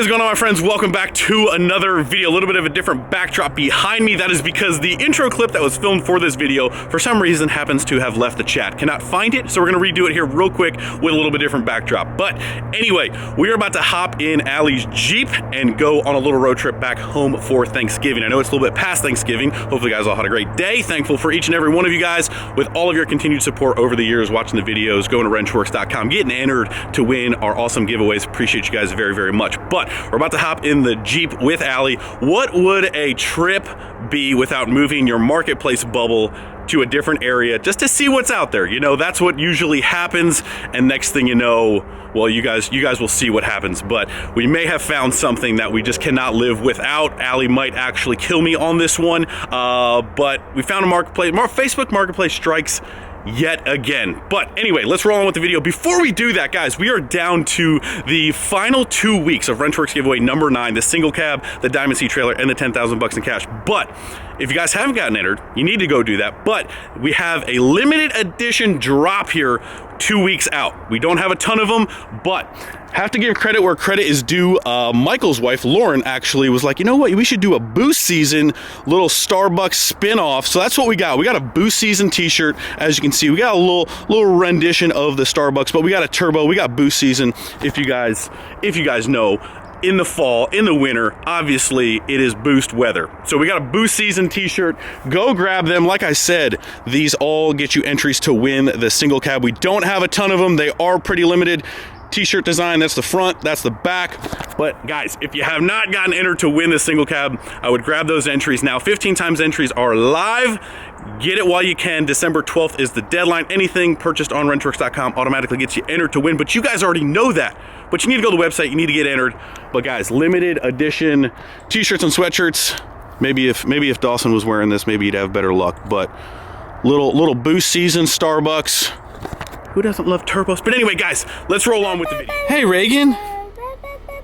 is going on, my friends? Welcome back to another video. A little bit of a different backdrop behind me. That is because the intro clip that was filmed for this video for some reason happens to have left the chat. Cannot find it, so we're gonna redo it here real quick with a little bit different backdrop. But anyway, we are about to hop in Allie's Jeep and go on a little road trip back home for Thanksgiving. I know it's a little bit past Thanksgiving. Hopefully you guys all had a great day. Thankful for each and every one of you guys with all of your continued support over the years, watching the videos, going to wrenchworks.com, getting entered to win our awesome giveaways. Appreciate you guys very, very much. But we're about to hop in the Jeep with Allie. What would a trip be without moving your marketplace bubble to a different area just to see what's out there? You know, that's what usually happens, and next thing you know, well, you guys will see what happens. But we may have found something that we just cannot live without. Allie might actually kill me on this one, but we found a marketplace. Facebook Marketplace strikes yet again. But anyway, let's roll on with the video. Before we do that, guys, we are down to the final 2 weeks of Wrenchworks giveaway number 9, the single cab, the Diamond C trailer, and the 10,000 bucks in cash. But if you guys haven't gotten entered, you need to go do that. But we have a limited edition drop here 2 weeks out. We don't have a ton of them, but have to give credit where credit is due. Michael's wife, Lauren, actually was like, you know what, we should do a Boost Season little Starbucks spin-off. So that's what we got. We got a Boost Season t-shirt. As you can see, we got a little rendition of the Starbucks, but we got a turbo, we got Boost Season. If you guys know, in the fall, in the winter, obviously it is Boost weather. So we got a Boost Season t-shirt. Go grab them. Like I said, these all get you entries to win the single cab. We don't have a ton of them. They are pretty limited. T-shirt design, that's the front, that's the back. But guys, if you have not gotten entered to win the single cab, I would grab those entries now. 15 times entries are live. Get it while you can. December 12th is the deadline. Anything purchased on wrenchworks.com automatically gets you entered to win, but you guys already know that. But you need to go to the website, you need to get entered. But guys, limited edition t-shirts and sweatshirts. Maybe if Dawson was wearing this, maybe he'd have better luck. But little Boost Season Starbucks. Who doesn't love turbos? But anyway, guys, let's roll on with the video. Hey, Reagan.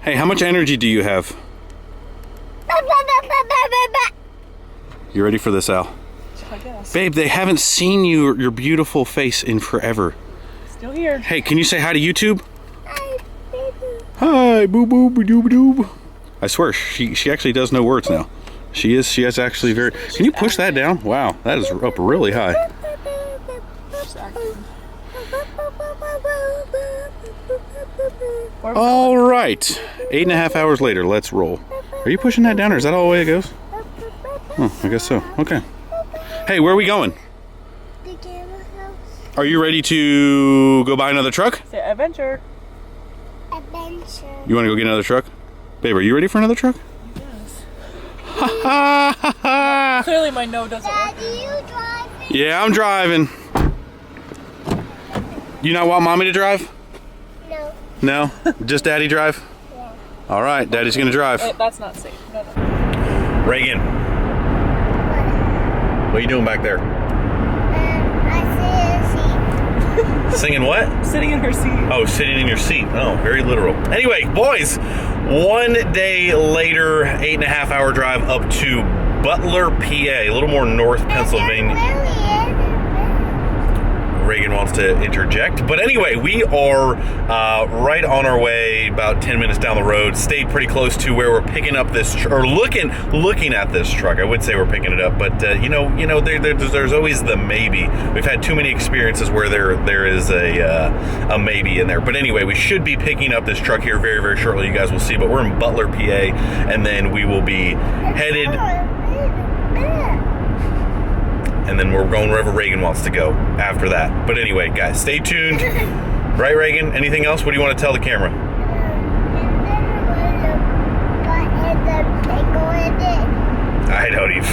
Hey, how much energy do you have? You ready for this, Al? I guess. Babe, they haven't seen your beautiful face in forever. Still here. Hey, can you say hi to YouTube? Hi, boo boo boo doo doo. I swear, she actually does know words now. She has actually very. Can you push that down? Wow, that is up really high. All right, 8.5 hours later, let's roll. Are you pushing that down, or is that all the way it goes? Oh, I guess so. Okay. Hey, where are we going? The camera house. Are you ready to go buy another truck? Say adventure. Adventure. You want to go get another truck? Babe, are you ready for another truck? Yes. Ha ha ha! Clearly my no doesn't work. Daddy, you driving? Yeah, I'm driving. You not want mommy to drive? No. No? Just daddy drive? Yeah. All right, daddy's gonna drive. Wait, that's not safe. No. Reagan, what are you doing back there? I see a Singing what? Sitting in her seat. Oh, sitting in your seat. Oh, very literal. Anyway, boys, 1 day later, 8.5 hour drive up to Butler, PA, a little more north Pennsylvania. Reagan wants to interject, but anyway, we are right on our way, about 10 minutes down the road. Stayed pretty close to where we're picking up this or looking at this truck. I would say we're picking it up, but there's always the maybe. We've had too many experiences where there is a maybe in there. But anyway, we should be picking up this truck here very, very shortly. You guys will see. But we're in Butler, PA, and then we will be headed. And then we're going wherever Reagan wants to go after that. But anyway, guys, stay tuned. Right, Reagan? Anything else? What do you want to tell the camera? I don't even.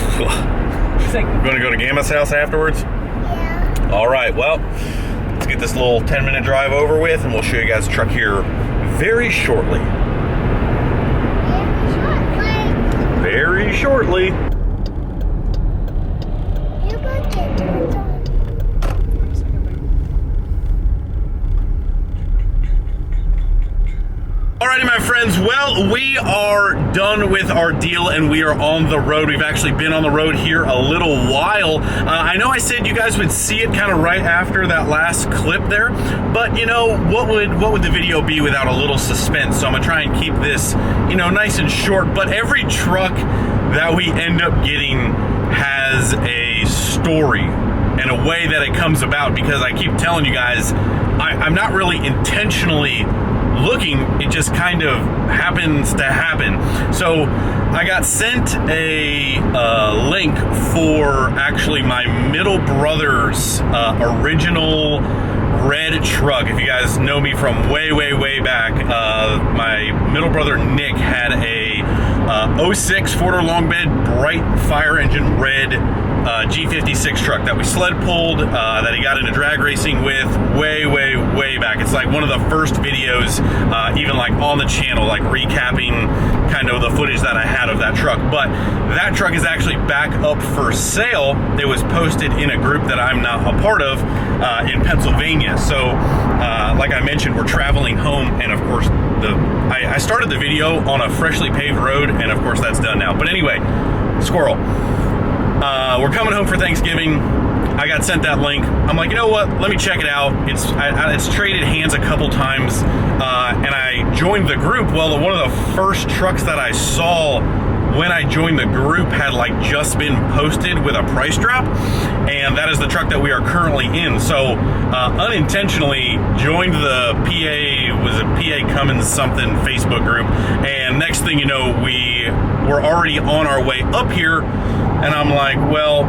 She's like, We're going to go to Gamma's house afterwards? Yeah. All right, well, let's get this little 10-minute drive over with, and we'll show you guys the truck here very shortly. Very shortly. Alrighty, my friends, well, we are done with our deal and we are on the road. We've actually been on the road here a little while. I know I said you guys would see it kind of right after that last clip there, but you know, what would the video be without a little suspense? So I'm gonna try and keep this, you know, nice and short, but every truck that we end up getting has a story and a way that it comes about, because I keep telling you guys, I'm not really intentionally looking, it just kind of happens to happen. So I got sent a link for actually my middle brother's original red truck. If you guys know me from way back, my middle brother Nick had a 06 4-door long bed, bright fire engine red G56 truck that we sled pulled, that he got into drag racing with way back. It's like one of the first videos, even like on the channel, like recapping kind of the footage that I had of that truck. But that truck is actually back up for sale. It was posted in a group that I'm not a part of in Pennsylvania. So like I mentioned, we're traveling home, and of course I started the video on a freshly paved road, and of course that's done now. But anyway, squirrel. We're coming home for Thanksgiving. I got sent that link. I'm like, you know what? Let me check it out. It's traded hands a couple times, and I joined the group. Well, one of the first trucks that I saw when I joined the group had like just been posted with a price drop, and that is the truck that we are currently in. So unintentionally joined the PA Cummins something Facebook group, and next thing you know, we're already on our way up here, and I'm like, well,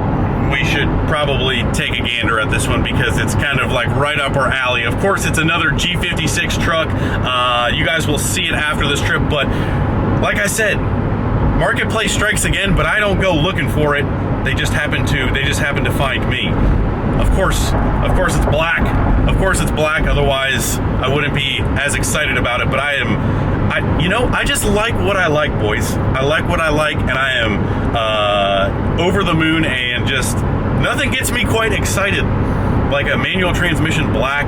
we should probably take a gander at this one because it's kind of like right up our alley. Of course, it's another G56 truck. You guys will see it after this trip, but like I said, Marketplace strikes again, but I don't go looking for it. They just happen to find me. Of course it's black. Of course it's black, otherwise I wouldn't be as excited about it, but I just like what I like, boys. I like what I like, and I am over the moon, and just nothing gets me quite excited like a manual transmission black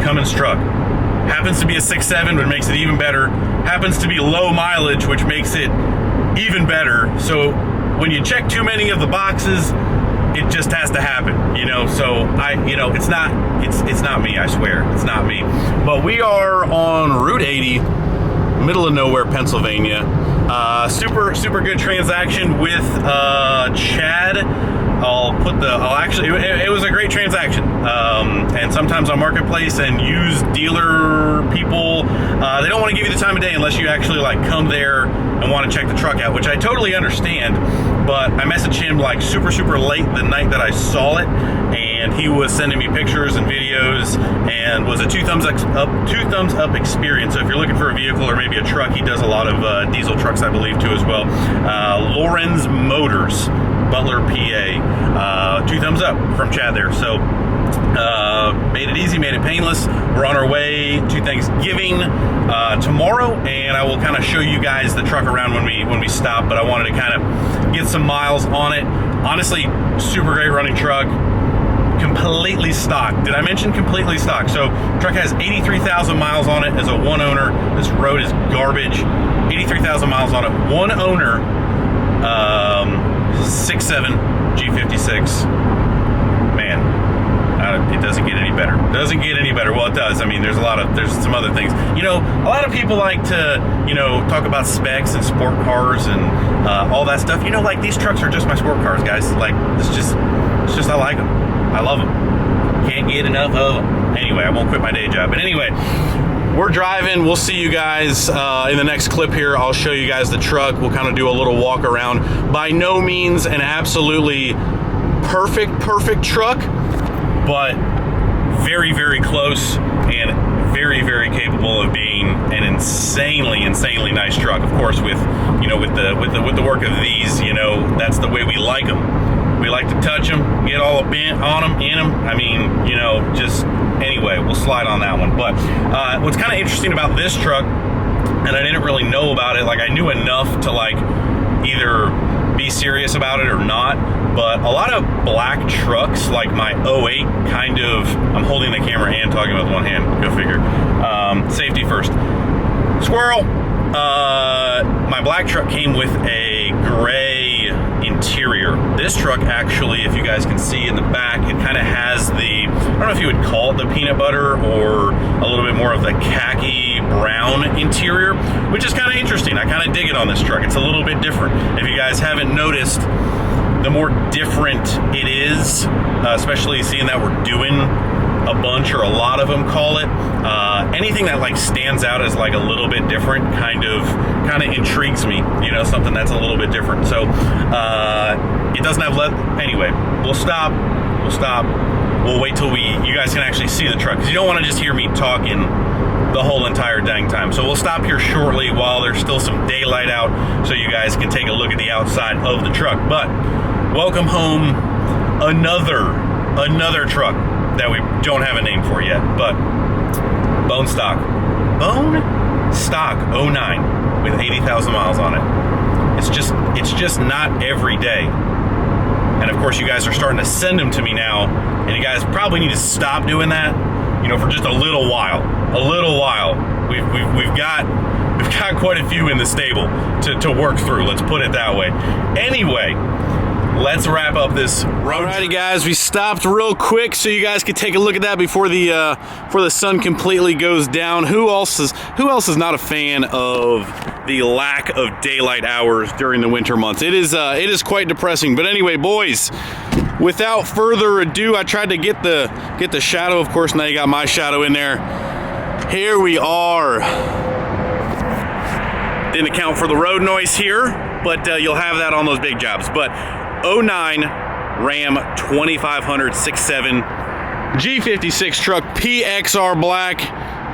Cummins truck. Happens to be a 6.7, which makes it even better. Happens to be low mileage, which makes it even better. So when you check too many of the boxes, it just has to happen, you know. So it's not me, I swear, it's not me. But we are on Route 80, middle of nowhere, Pennsylvania. Super good transaction with Chad. It was a great transaction. And sometimes on Marketplace and used dealer people, they don't want to give you the time of day unless you actually like come there and want to check the truck out, which I totally understand. But I messaged him like super late the night that I saw it, and he was sending me pictures and videos, and was a two thumbs up experience. So if you're looking for a vehicle or maybe a truck, he does a lot of diesel trucks, I believe, too, as well. Lorenz Motors, Butler, PA. Two thumbs up from Chad there. So made it easy, made it painless. We're on our way to Thanksgiving tomorrow, and I will kind of show you guys the truck around when we stop. But I wanted to kind of get some miles on it. Honestly, super great running truck. Completely stock. Did I mention completely stock? So truck has 83,000 miles on it as a one owner. This road is garbage. 83,000 miles on it, one owner. 6.7 G56. Man, it doesn't get any better. Doesn't get any better. Well, it does. I mean, there's some other things. You know, a lot of people like to, you know, talk about specs and sport cars and all that stuff. You know, like these trucks are just my sport cars, guys. Like it's just I like them. I love them. Can't get enough of them. Anyway, I won't quit my day job. But anyway, we're driving. We'll see you guys in the next clip here. I'll show you guys the truck. We'll kind of do a little walk around. By no means an absolutely perfect truck, but very close and very capable of being an insanely nice truck. Of course, with the work of these, you know, that's the way we like them. We like to touch them, get all bent on them, in them. I mean, you know, just anyway, we'll slide on that one. But what's kind of interesting about this truck, and I didn't really know about it, like I knew enough to like either be serious about it or not, but a lot of black trucks, like my 08 kind of, I'm holding the camera and talking with one hand, go figure. Safety first. Squirrel. my black truck came with a gray interior. This truck actually, if you guys can see in the back, it kind of has the, I don't know if you would call it the peanut butter or a little bit more of the khaki brown interior, which is kind of interesting. I kind of dig it on this truck. It's a little bit different. If you guys haven't noticed, the more different it is, especially seeing that we're doing a bunch or a lot of them call it, anything that like stands out as like a little bit different kind of intrigues me, you know, something that's a little bit different. So it doesn't have anyway, we'll stop, we'll wait till you guys can actually see the truck, because you don't want to just hear me talking the whole entire dang time. So we'll stop here shortly while there's still some daylight out, so you guys can take a look at the outside of the truck. But welcome home, another truck that we don't have a name for yet, but bone stock 09 with 80,000 miles on it. It's just not every day. And of course you guys are starting to send them to me now, and you guys probably need to stop doing that, you know, for just a little while. We've got quite a few in the stable to work through, let's put it that way. Anyway, let's wrap up this road. Alrighty guys, we stopped real quick so you guys could take a look at that before the sun completely goes down. Who else is not a fan of the lack of daylight hours during the winter months? It is quite depressing. But anyway, boys, without further ado, I tried to get the shadow. Of course, now you got my shadow in there. Here we are. Didn't account for the road noise here, but you'll have that on those big jobs. But 09 Ram 2500 6.7 G56 truck, PXR black.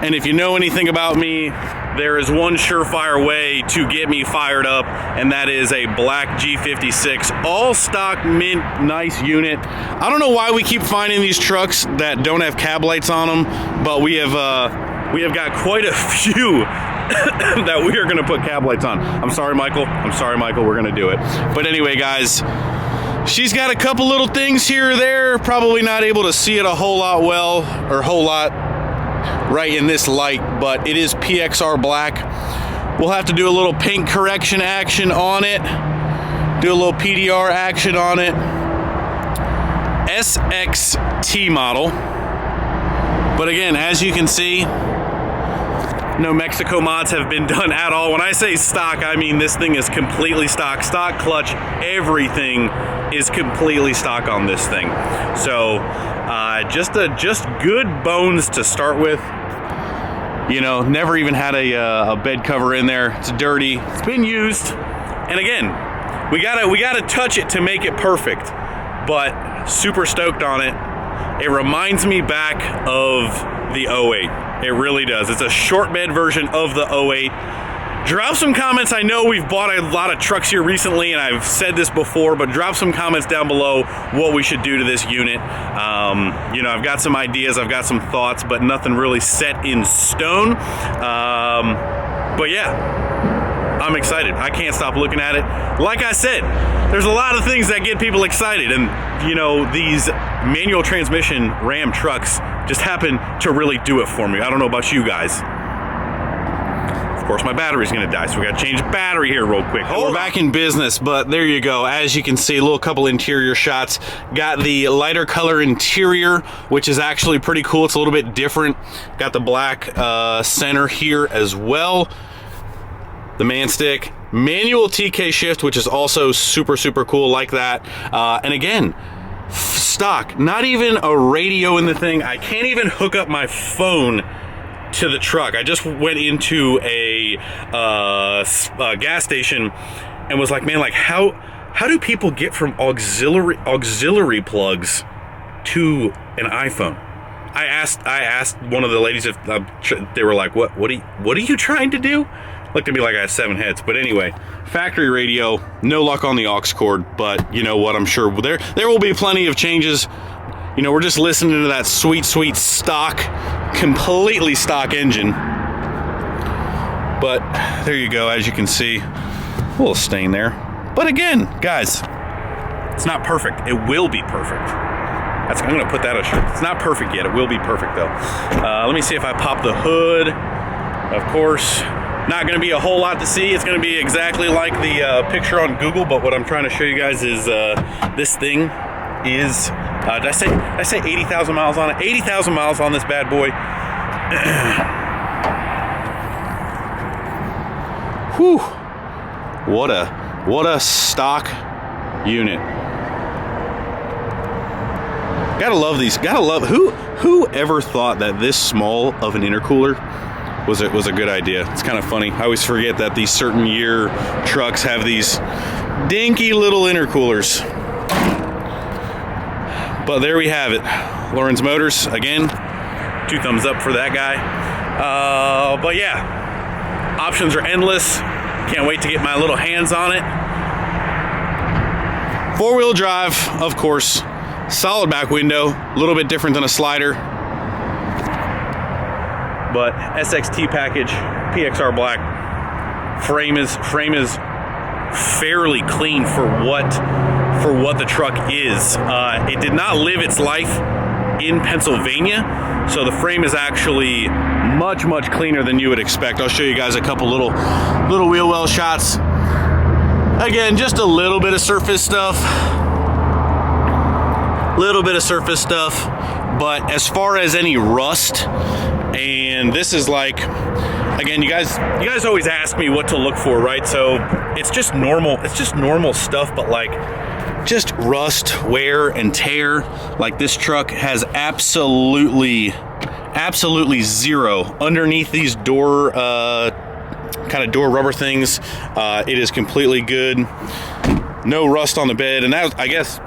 And if you know anything about me, there is one surefire way to get me fired up, and that is a black G56, all stock, mint, nice unit. I don't know why we keep finding these trucks that don't have cab lights on them, but we have got quite a few that we are going to put cab lights on. I'm sorry, Michael. We're going to do it. But anyway, guys, she's got a couple little things here or there. Probably not able to see it a whole lot right in this light, but it is PXR black. We'll have to do a little paint correction action on it, do a little PDR action on it. SXT model, but again, as you can see, no Mexico mods have been done at all. When I say stock, I mean this thing is completely stock clutch, everything is completely stock on this thing. So just good bones to start with. You know, never even had a bed cover in there. It's dirty. It's been used, and again, we gotta touch it to make it perfect. But super stoked on it. It reminds me back of the 08. It really does. It's a short bed version of the 08. Drop some comments. I know we've bought a lot of trucks here recently, and I've said this before, but drop some comments down below what we should do to this unit. You know, I've got some ideas, I've got some thoughts, but nothing really set in stone. But yeah, I'm excited. I can't stop looking at it. Like I said, there's a lot of things that get people excited, and you know, these manual transmission Ram trucks just happen to really do it for me. I don't know about you guys. Of course, my battery's gonna die, so we gotta change the battery here real quick. We're back in business, but there you go. As you can see, a little couple interior shots. Got the lighter color interior, which is actually pretty cool. It's a little bit different. Got the black center here as well. The man stick, manual TK shift, which is also super cool, like that. And again, stock, not even a radio in the thing. I can't even hook up my phone to the truck. I just went into a gas station and was like, man, like how do people get from auxiliary plugs to an iPhone? I asked one of the ladies if they were like, what are you trying to do? Looked at me like I had 7 heads. But anyway, factory radio, no luck on the aux cord, but you know what, I'm sure there will be plenty of changes. You know, we're just listening to that sweet stock, completely stock engine. But there you go, as you can see, a little stain there. But again, guys, it's not perfect. It will be perfect. I'm gonna put that on shirt. It's not perfect yet. It will be perfect though. Let me see if I pop the hood. Of course, Not going to be a whole lot to see. It's going to be exactly like the picture on Google, but what I'm trying to show you guys is this thing is, did I say 80,000 miles on it? 80,000 miles on this bad boy. Whew. What a stock unit. Gotta love these. Gotta love who ever thought that this small of an intercooler was a good idea. It's kind of funny. I always forget that these certain year trucks have these dinky little intercoolers. But there we have it. Lawrence Motors again. 2 thumbs up for that guy. But yeah, options are endless. Can't wait to get my little hands on it. 4-wheel drive, of course. Solid back window, a little bit different than a slider. But SXT package, PXR black. Frame is fairly clean for what the truck is. It did not live its life in Pennsylvania, so the frame is actually much cleaner than you would expect. I'll show you guys a couple little wheel well shots. Again, just a little bit of surface stuff. But as far as any rust, and this is like, again, you guys always ask me what to look for, right? So it's just normal stuff, but like just rust, wear and tear. Like this truck has absolutely zero underneath these door kind of door rubber things. It is completely good. No rust on the bed, and that, I guess,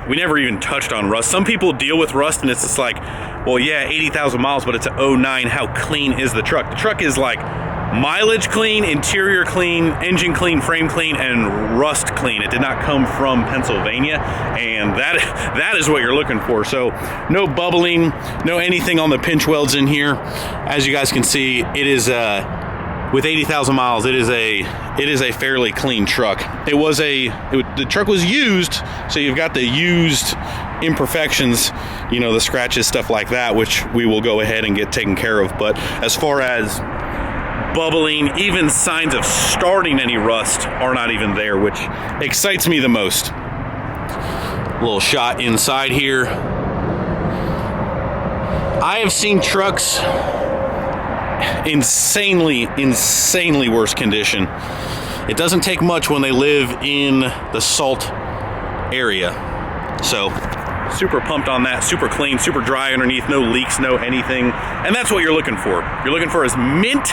we never even touched on rust. Some people deal with rust and it's just like, well, yeah, 80,000 miles, but it's a 09. How clean is the truck? The truck is like mileage clean, interior clean, engine clean, frame clean, and rust clean. It did not come from Pennsylvania, and that is what you're looking for. So no bubbling, no anything on the pinch welds in here. As you guys can see, it is with 80,000 miles, it is a fairly clean truck. The truck was used, so you've got the used imperfections, you know, the scratches, stuff like that, which we will go ahead and get taken care of. But as far as bubbling, even signs of starting any rust are not even there, which excites me the most. A little shot inside here. I have seen trucks insanely worse condition. It doesn't take much when they live in the salt area. So super pumped on that. Super clean, super dry underneath, no leaks, no anything. And that's what you're looking for. You're looking for as mint,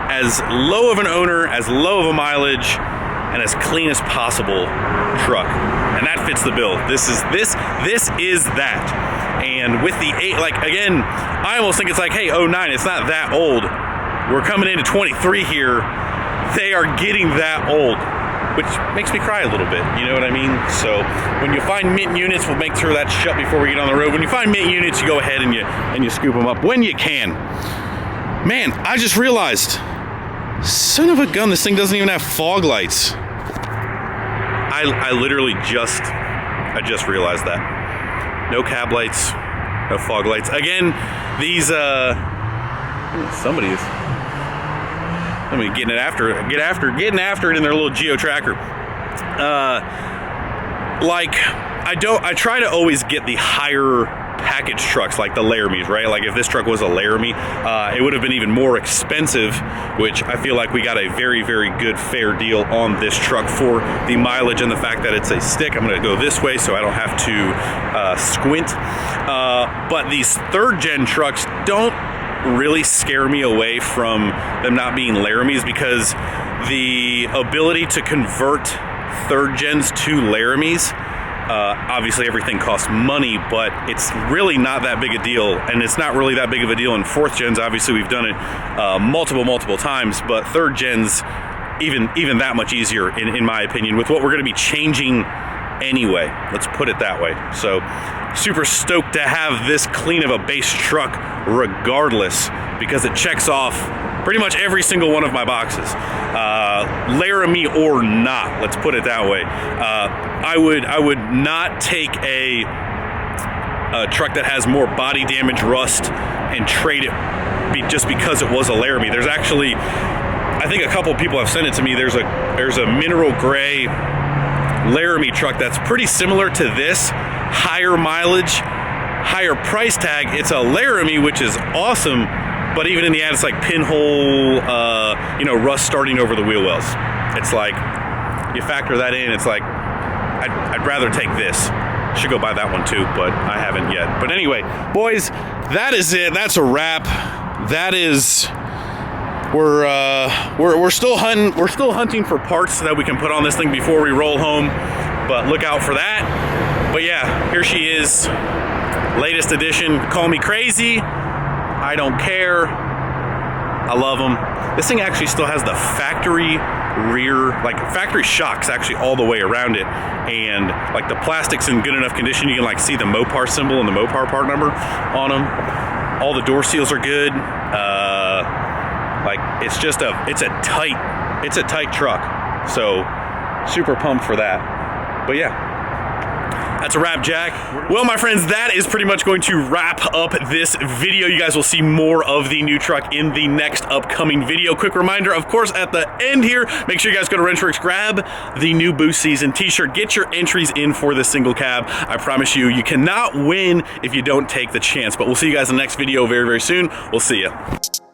as low of an owner, as low of a mileage, and as clean as possible truck. And that fits the bill. This is that. And with the 8, like, again, I almost think it's like, hey, 09, it's not that old. We're coming into 23 here. They are getting that old, which makes me cry a little bit, you know what I mean? So when you find mint units, we'll make sure that's shut before we get on the road. When you find mint units, you go ahead and you scoop them up when you can. Man, I just realized, son of a gun, this thing doesn't even have fog lights. I literally just realized that. No cab lights, no fog lights. Again, these, somebody is, I mean, getting after it in their little geo tracker. Like, I try to always get the higher package trucks, like the Laramies, right? Like if this truck was a Laramie, it would have been even more expensive, which I feel like we got a very good fair deal on this truck for the mileage and the fact that it's a stick. I'm gonna go this way so I don't have to squint. But these 3rd gen trucks don't really scare me away from them not being Laramies, because the ability to convert 3rd gens to Laramies, obviously everything costs money, but it's really not that big a deal, and it's not really that big of a deal in 4th gens. Obviously we've done it multiple times, but 3rd gens even that much easier in my opinion, with what we're going to be changing anyway. Let's put it that way. So super stoked to have this clean of a base truck regardless, because it checks off pretty much every single one of my boxes, Laramie or not. Let's put it that way. I would not take a truck that has more body damage, rust, and trade it just because it was a Laramie. There's actually I think a couple people have sent it to me. There's a mineral gray Laramie truck that's pretty similar to this, higher mileage, higher price tag. It's a Laramie, which is awesome, but even in the ad, it's like pinhole, you know, rust starting over the wheel wells. It's like, you factor that in, it's like, I'd rather take this. Should go buy that one too, but I haven't yet. But anyway, boys, that is it. That's a wrap. That is, we're still hunting. We're still hunting for parts that we can put on this thing before we roll home. But look out for that. But yeah, here she is. Latest edition. Call me crazy. I don't care. I love them. This thing actually still has the factory rear, like factory shocks actually all the way around it, and like the plastic's in good enough condition. You can like see the Mopar symbol and the Mopar part number on them. All the door seals are good. Like it's just it's a tight truck. So super pumped for that. But yeah. That's a wrap, Jack. Well, my friends, that is pretty much going to wrap up this video. You guys will see more of the new truck in the next upcoming video. Quick reminder, of course, at the end here, make sure you guys go to Wrenchworks, grab the new Boost Season t-shirt, get your entries in for the single cab. I promise you, you cannot win if you don't take the chance. But we'll see you guys in the next video very, very soon. We'll see you.